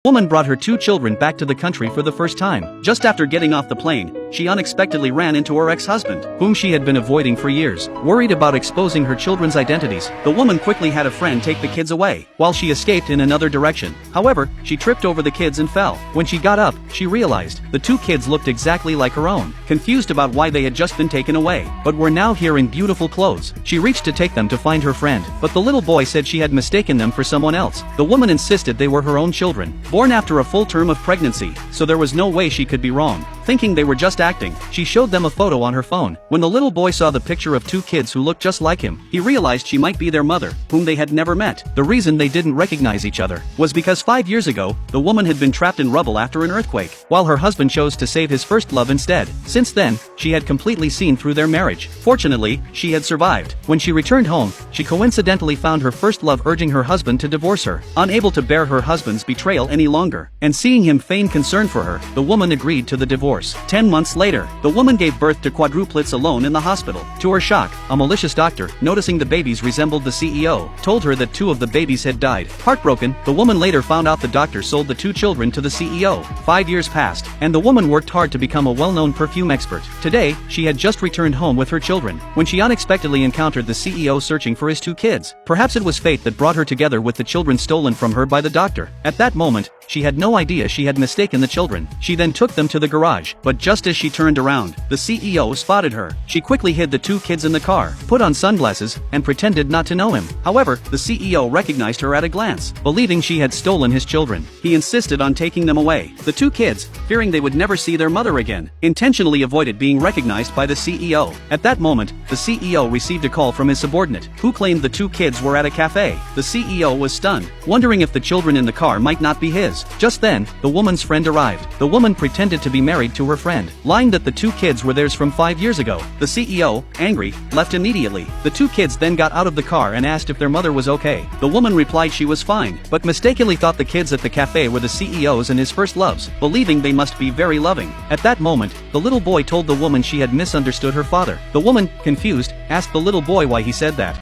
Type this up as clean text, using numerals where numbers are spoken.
Woman brought her two children back to the country for the first time. Just after getting off the plane, she unexpectedly ran into her ex-husband, whom she had been avoiding for years. Worried about exposing her children's identities, the woman quickly had a friend take the kids away, while she escaped in another direction. However, she tripped over the kids and fell. When she got up, she realized the two kids looked exactly like her own. Confused about why they had just been taken away, but were now here in beautiful clothes, she reached to take them to find her friend, but the little boy said she had mistaken them for someone else. The woman insisted they were her own children, born after a full term of pregnancy, so there was no way she could be wrong. Thinking they were just acting, she showed them a photo on her phone. When the little boy saw the picture of two kids who looked just like him, he realized she might be their mother, whom they had never met. The reason they didn't recognize each other was because 5 years ago, the woman had been trapped in rubble after an earthquake, while her husband chose to save his first love instead. Since then, she had completely seen through their marriage. Fortunately, she had survived. When she returned home, she coincidentally found her first love urging her husband to divorce her. Unable to bear her husband's betrayal any longer, and seeing him feign concern for her, the woman agreed to the divorce. 10 months later, the woman gave birth to quadruplets alone in the hospital. To her shock, a malicious doctor, noticing the babies resembled the CEO, told her that 2 of the babies had died. Heartbroken, the woman later found out the doctor sold the 2 children to the CEO. 5 years passed, and the woman worked hard to become a well-known perfume expert. Today, she had just returned home with her children, when she unexpectedly encountered the CEO searching for his 2 kids. Perhaps it was fate that brought her together with the children stolen from her by the doctor. At that moment, she had no idea she had mistaken the children. She then took them to the garage, but just as she turned around, the CEO spotted her. She quickly hid the 2 kids in the car, put on sunglasses, and pretended not to know him. However, the CEO recognized her at a glance. Believing she had stolen his children, he insisted on taking them away. The 2 kids, fearing they would never see their mother again, intentionally avoided being recognized by the CEO. At that moment, the CEO received a call from his subordinate, who claimed the 2 kids were at a cafe. The CEO was stunned, wondering if the children in the car might not be his. Just then, the woman's friend arrived. The woman pretended to be married to her friend, lying that the 2 kids were theirs from 5 years ago. The CEO, angry, left immediately. The 2 kids then got out of the car and asked if their mother was okay. The woman replied she was fine, but mistakenly thought the kids at the cafe were the CEO's and his first loves, believing they must be very loving. At that moment, the little boy told the woman she had misunderstood her father. The woman, confused, asked the little boy why he said that.